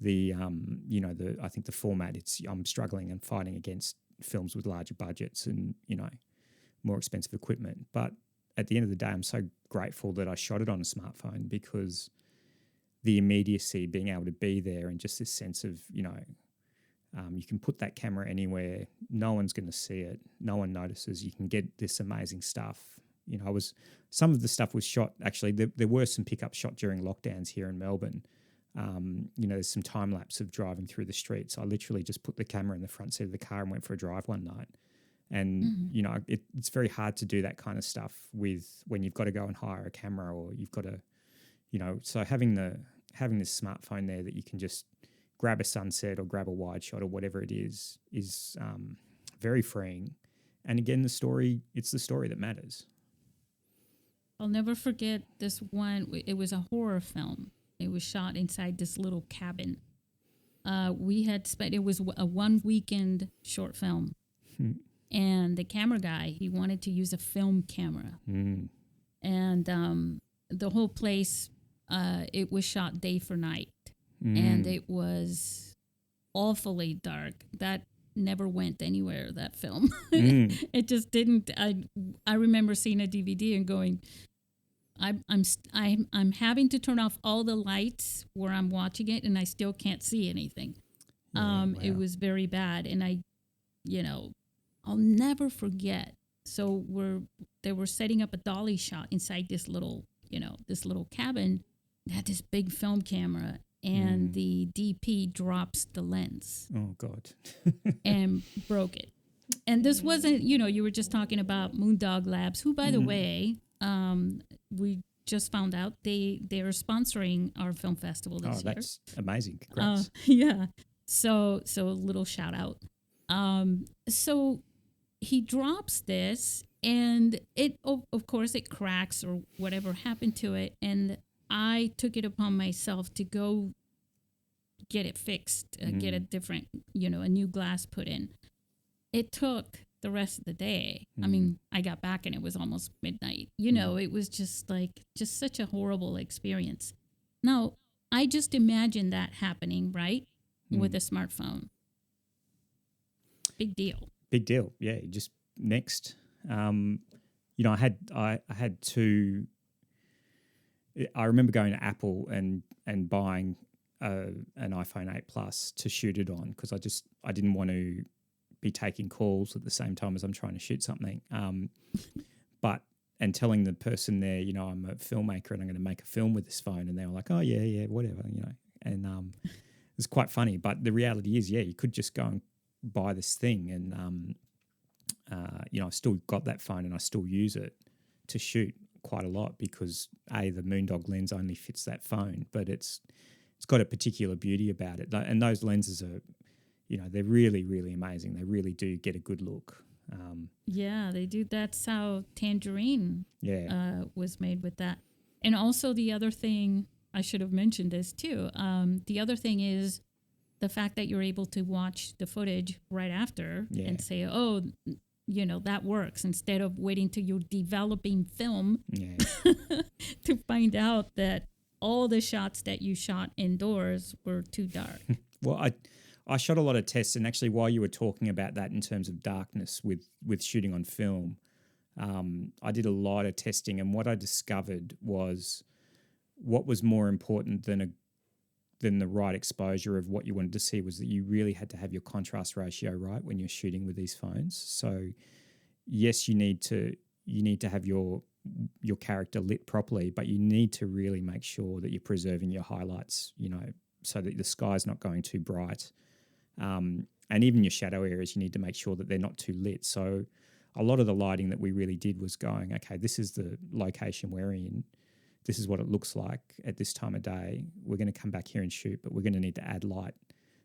I think the format, I'm struggling and fighting against films with larger budgets and, more expensive equipment. But at the end of the day, I'm so grateful that I shot it on a smartphone, because the immediacy, being able to be there, and just this sense of, you can put that camera anywhere, no one's going to see it, no one notices, you can get this amazing stuff. Some of the stuff was shot, actually, there were some pickup shot during lockdowns here in Melbourne. There's some time lapse of driving through the streets. I literally just put the camera in the front seat of the car and went for a drive one night. And, it's very hard to do that kind of stuff when you've got to go and hire a camera, or you've got to, so having this smartphone there that you can just grab a sunset or grab a wide shot or whatever it is very freeing. And again, it's the story that matters. I'll never forget this one. It was a horror film. It was shot inside this little cabin. It was a 1 weekend short film. And the camera guy, he wanted to use a film camera. And the whole place, it was shot day for night. And it was awfully dark. That never went anywhere, that film. It just didn't. I remember seeing a DVD and going, I'm having to turn off all the lights where I'm watching it, and I still can't see anything. Wow. It was very bad, and I'll never forget. So they were setting up a dolly shot inside this little cabin. It had this big film camera, and the DP drops the lens. Oh God! And broke it. And this wasn't, you were just talking about Moondog Labs, who, by the way, we just found out they are sponsoring our film festival this year. Oh, that's amazing! Congrats. Yeah. So a little shout out. So he drops this, and it, of course, it cracks or whatever happened to it, and I took it upon myself to go get it fixed, get a different, a new glass put in. It took the rest of the day. I mean, I got back and it was almost midnight. It was just such a horrible experience. Now, I just imagine that happening, right, with a smartphone. Big deal. big deal. Yeah, just next. You know, I had two. I remember going to Apple and buying an iPhone 8 Plus to shoot it on because I didn't want to be taking calls at the same time as I'm trying to shoot something. And telling the person there, you know, I'm a filmmaker and I'm going to make a film with this phone, and they were like, oh yeah, whatever, you know. And it was quite funny. But the reality is, yeah, you could just go and buy this thing, and you know, I've still got that phone and I still use it to shoot quite a lot because the Moondog lens only fits that phone, but it's got a particular beauty about it. And those lenses are, you know, they're really, really amazing. They really do get a good look. Yeah, they do. That's how Tangerine was made with that. And also the other thing, I should have mentioned this too. The other thing is the fact that you're able to watch the footage right after and say, oh, you know, that works, instead of waiting till you're developing film to find out that all the shots that you shot indoors were too dark. Well, I shot a lot of tests, and actually while you were talking about that in terms of darkness with shooting on film, I did a lot of testing, and what I discovered was what was more important than the right exposure of what you wanted to see was that you really had to have your contrast ratio right when you're shooting with these phones. So yes, you need to have your character lit properly, but you need to really make sure that you're preserving your highlights, you know, so that the sky's not going too bright. And even your shadow areas, you need to make sure that they're not too lit. So a lot of the lighting that we really did was going, okay, this is the location we're in. This is what it looks like at this time of day. We're going to come back here and shoot, but we're going to need to add light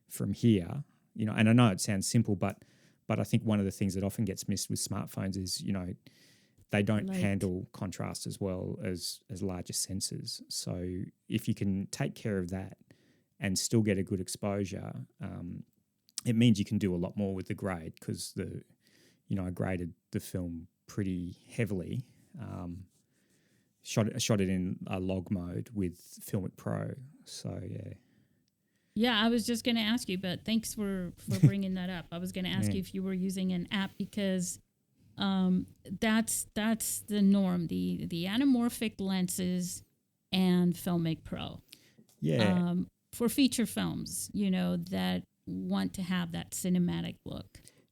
from here. You know, and I know it sounds simple, but I think one of the things that often gets missed with smartphones is, you know, they don't handle contrast as well as larger sensors. So if you can take care of that and still get a good exposure, it means you can do a lot more with the grade because I graded the film pretty heavily. Shot it in a log mode with Filmic Pro. So yeah. Yeah, I was just going to ask you, but thanks for bringing that up. I was going to ask you if you were using an app because that's the norm. The anamorphic lenses and Filmic Pro. Yeah. For feature films, you know, that want to have that cinematic look.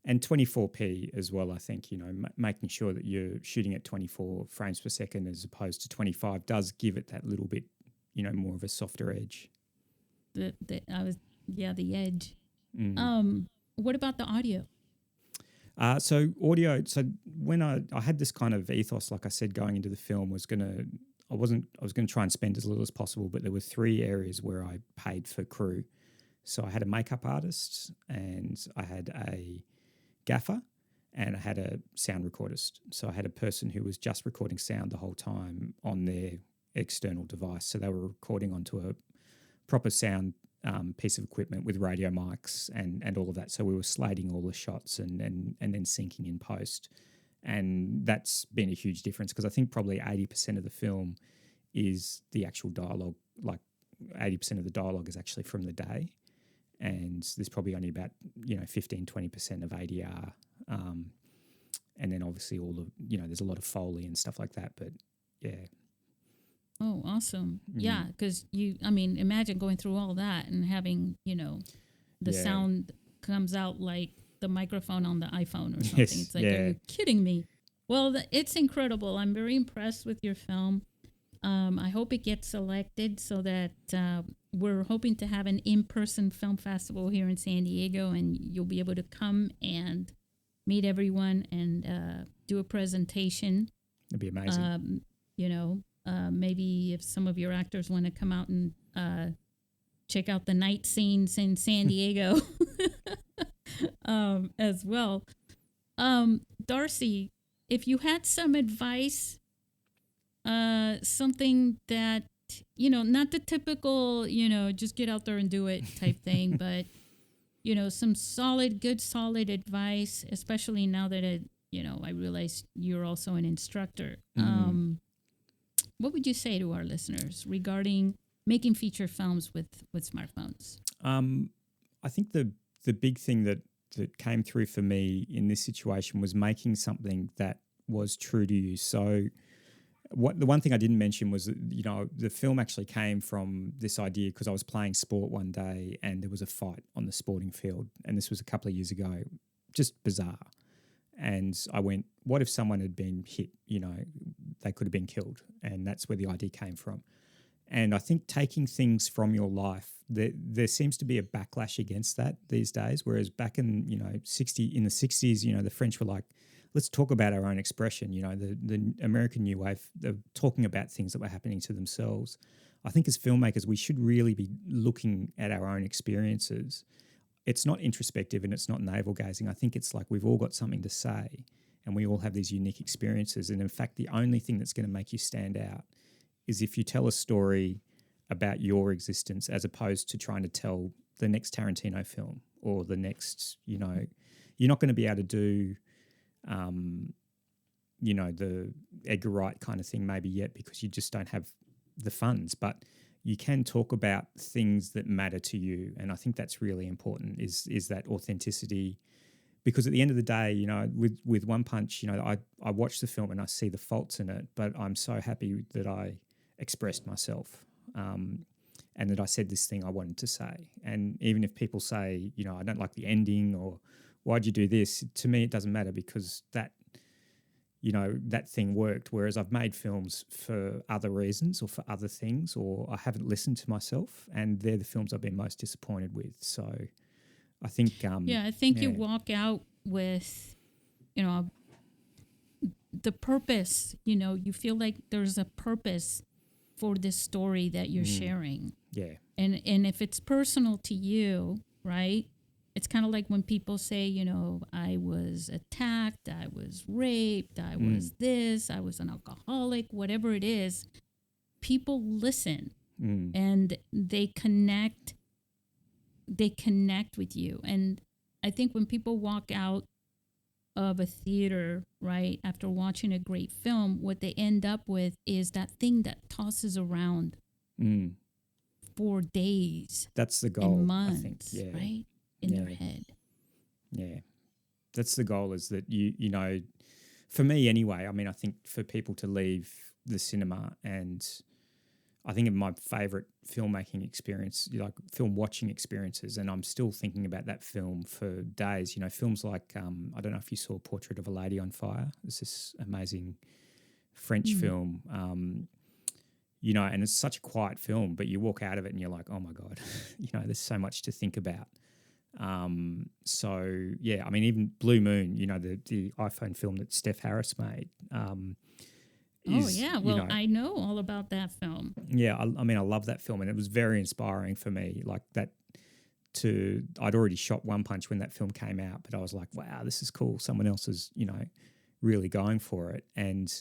And 24p as well, I think, you know, making sure that you're shooting at 24 frames per second as opposed to 25 does give it that little bit, you know, more of a softer edge. The edge. What about the audio? So audio. So when I had this kind of ethos, like I said, going into the film, I was going to try and spend as little as possible, but there were 3 areas where I paid for crew. So I had a makeup artist, and I had a gaffer, and I had a sound recordist. So I had a person who was just recording sound the whole time on their external device. So they were recording onto a proper sound piece of equipment with radio mics and all of that. So we were slating all the shots and then syncing in post. And that's been a huge difference because I think probably 80% of the film is the actual dialogue. Like 80% of the dialogue is actually from the day. And there's probably only about, you know, 15, 20% of ADR. And then obviously all the, you know, there's a lot of Foley and stuff like that. But yeah. Oh, awesome. Yeah, because imagine going through all that and having, you know, the sound comes out like the microphone on the iPhone or something. Yes, it's like, are you kidding me? Well, it's incredible. I'm very impressed with your film. I hope it gets selected so that we're hoping to have an in-person film festival here in San Diego, and you'll be able to come and meet everyone and do a presentation. It'd be amazing. You know, maybe if some of your actors want to come out and check out the night scenes in San Diego as well. Darcy, if you had some advice, something that, you know, not the typical, you know, just get out there and do it type thing, but, you know, some solid advice, especially now that, I realize you're also an instructor. What would you say to our listeners regarding making feature films with smartphones? I think the big thing that that came through for me in this situation was making something that was true to you. So the one thing I didn't mention was that, you know, the film actually came from this idea because I was playing sport one day and there was a fight on the sporting field, and this was a couple of years ago, just bizarre. And I went, what if someone had been hit? You know, they could have been killed, and that's where the idea came from. And I think taking things from your life, there seems to be a backlash against that these days. Whereas back in, you know, in the 60s, you know, the French were like, let's talk about our own expression. You know, the American New Wave, they're talking about things that were happening to themselves. I think as filmmakers, we should really be looking at our own experiences. It's not introspective and it's not navel gazing. I think it's like we've all got something to say and we all have these unique experiences. And in fact, the only thing that's going to make you stand out is if you tell a story about your existence as opposed to trying to tell the next Tarantino film or the next, you know, you're not going to be able to do, you know, the Edgar Wright kind of thing maybe yet because you just don't have the funds. But you can talk about things that matter to you. And I think that's really important is that authenticity. Because at the end of the day, you know, with One Punch, you know, I watch the film and I see the faults in it, but I'm so happy that I expressed myself and that I said this thing I wanted to say. And even if people say, you know, I don't like the ending or why'd you do this, to me it doesn't matter because that, you know, that thing worked. Whereas I've made films for other reasons or for other things, or I haven't listened to myself, and they're the films I've been most disappointed with. So I think I think you walk out with, you know, the purpose, you know, you feel like there's a purpose for this story that you're sharing. Yeah. And if it's personal to you, right? It's kind of like when people say, you know, I was attacked, I was raped, I was this, I was an alcoholic, whatever it is. People listen and they connect with you. And I think when people walk out of a theater, right, after watching a great film, what they end up with is that thing that tosses around for days. That's the goal, and months, I think. Yeah. right, in their head. Yeah. That's the goal, is that you know, for me anyway, I mean, I think for people to leave the cinema, and I think of my favourite filmmaking experience, like film watching experiences, and I'm still thinking about that film for days. You know, films like, I don't know if you saw Portrait of a Lady on Fire. It's this amazing French film, you know, and it's such a quiet film, but you walk out of it and you're like, oh my God, you know, there's so much to think about. So, yeah, I mean, even Blue Moon, you know, the iPhone film that Steph Harris made, well, you know, I know all about that film. Yeah, I mean, I love that film, and it was very inspiring for me. Like that, I'd already shot One Punch when that film came out, but I was like, wow, this is cool. Someone else is, you know, really going for it. And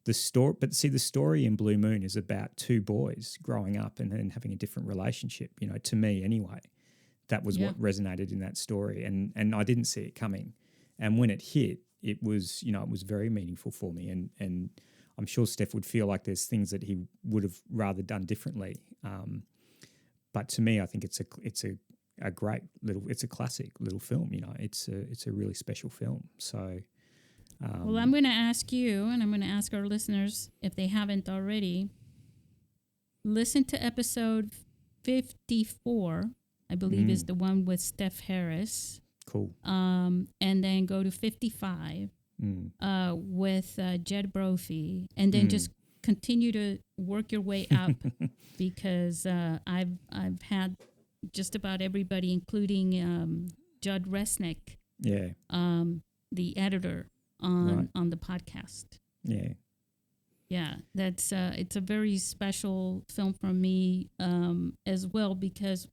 the story in Blue Moon is about two boys growing up and then having a different relationship. You know, to me anyway, that was what resonated in that story, and I didn't see it coming. And when it hit, it was, you know, it was very meaningful for me, and I'm sure Steph would feel like there's things that he would have rather done differently. But to me, I think it's a great little, it's a classic little film. You know, it's a really special film. So, well, I'm going to ask you, and I'm going to ask our listeners if they haven't already. Listen to episode 54, I believe, is the one with Steph Harris. Cool. And then go to 55. With Jed Brophy, and then just continue to work your way up because I've had just about everybody, including Judd Resnick, the editor on the podcast. Yeah, that's it's a very special film for me as well, because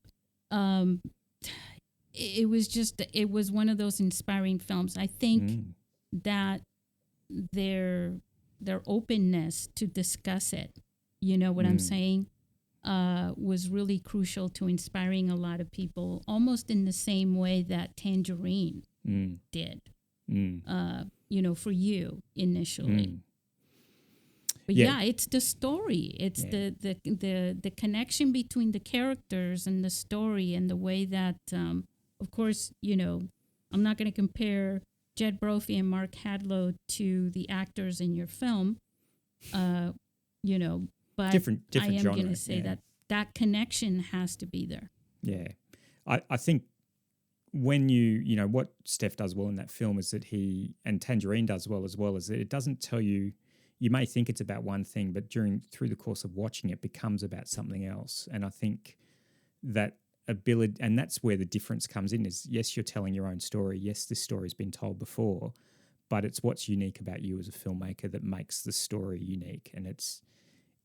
it was one of those inspiring films. I think that their openness to discuss it, you know what I'm saying, was really crucial to inspiring a lot of people, almost in the same way that Tangerine did, you know, for you initially. But it's the story. It's the connection between the characters and the story, and the way that, of course, you know, I'm not going to compare Jed Brophy and Mark Hadlow to the actors in your film, you know, but different I am genre. going to say that connection has to be there. Yeah. I think when you know, what Steph does well in that film is that and Tangerine does well as that it doesn't tell you, you may think it's about one thing, but through the course of watching it becomes about something else. And I think that ability, and that's where the difference comes in, is yes, you're telling your own story. Yes, this story's been told before, but it's what's unique about you as a filmmaker that makes the story unique. And it's,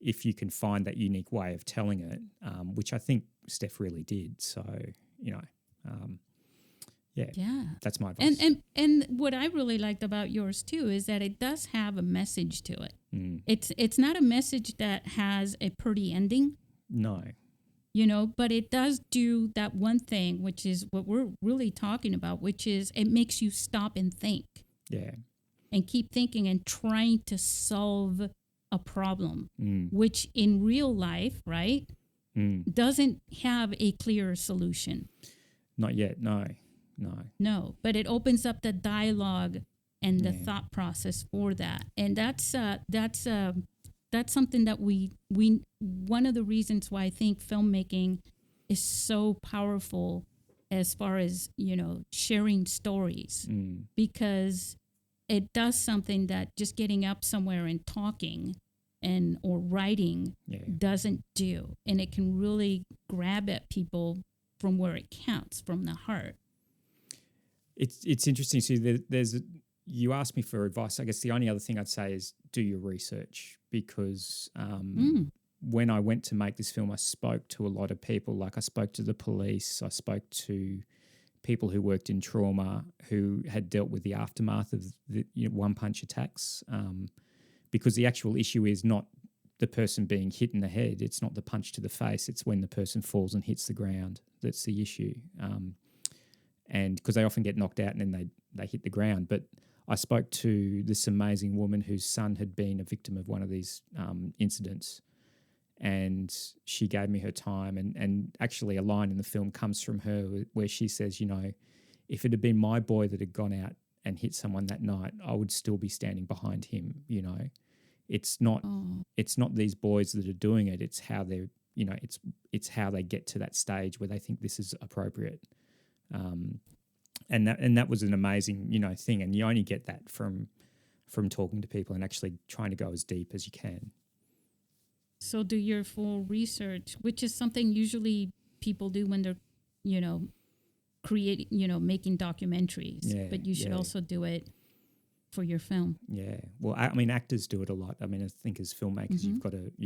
if you can find that unique way of telling it, which I think Steph really did. So, you know, yeah, that's my advice. And what I really liked about yours too is that it does have a message to it. It's not a message that has a pretty ending. No. You know, but it does do that one thing, which is what we're really talking about, which is it makes you stop and think. Yeah. And keep thinking and trying to solve a problem, which in real life, right, doesn't have a clear solution. Not yet, no. No, but it opens up the dialogue and the thought process for that. And that's something that we one of the reasons why I think filmmaking is so powerful as far as, you know, sharing stories, because it does something that just getting up somewhere and talking or writing doesn't do. And it can really grab at people from where it counts, from the heart. It's interesting. So you asked me for advice. I guess the only other thing I'd say is do your research, because when I went to make this film, I spoke to a lot of people. Like I spoke to the police, I spoke to people who worked in trauma, who had dealt with the aftermath of the one-punch attacks, because the actual issue is not the person being hit in the head. It's not the punch to the face. It's when the person falls and hits the ground. That's the issue. And because they often get knocked out and then they hit the ground. But I spoke to this amazing woman whose son had been a victim of one of these incidents, and she gave me her time. And actually a line in the film comes from her where she says, you know, if it had been my boy that had gone out and hit someone that night, I would still be standing behind him. You know, it's not these boys that are doing it. It's how they're, you know, it's how they get to that stage where they think this is appropriate. And that was an amazing, you know, thing. And you only get that from talking to people and actually trying to go as deep as you can. So do your full research, which is something usually people do when they're, you know, creating, you know, making documentaries. Yeah, but you should also do it for your film. Yeah. Well, I mean, actors do it a lot. I mean, I think as filmmakers, you've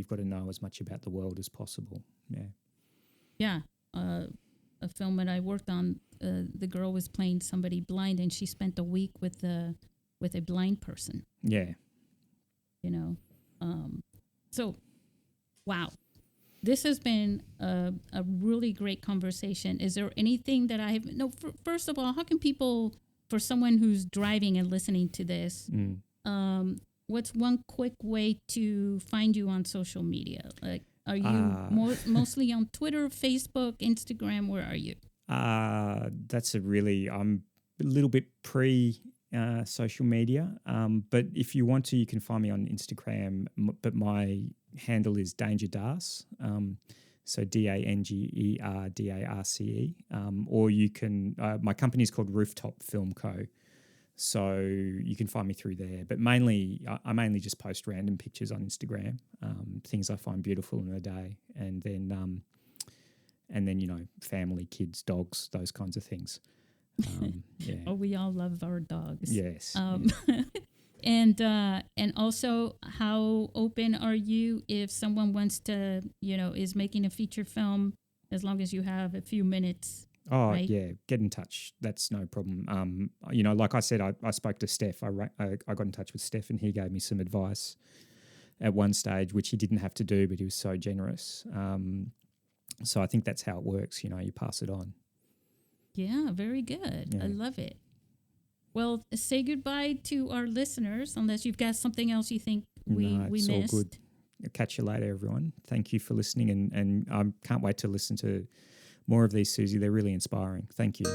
got to know as much about the world as possible. Yeah. Yeah. A film that I worked on, the girl was playing somebody blind, and she spent a week with a blind person. Yeah. You know, so wow, this has been a really great conversation. Is there anything that I have? No. First of all, how can people, for someone who's driving and listening to this, what's one quick way to find you on social media? Like, are you mostly on Twitter, Facebook, Instagram? Where are you? That's I'm a little bit social media. But if you want to, you can find me on Instagram. But my handle is Danger Darce. So DangerDarce. Or you can. My company is called Rooftop Film Co. So you can find me through there. But mainly, I mainly just post random pictures on Instagram, things I find beautiful in a day, and then you know, family, kids, dogs, those kinds of things. Yeah. Oh, we all love our dogs. Yes. And also, how open are you if someone wants to, you know, is making a feature film, as long as you have a few minutes? Oh, right? Yeah, get in touch. That's no problem. You know, like I said, I spoke to Steph. I got in touch with Steph, and he gave me some advice at one stage, which he didn't have to do, but he was so generous. So I think that's how it works. You know, you pass it on. Yeah, very good. Yeah. I love it. Well, say goodbye to our listeners, unless you've got something else you think we missed. All good. I'll catch you later, everyone. Thank you for listening, and I can't wait to listen to more of these, Susie. They're really inspiring. Thank you.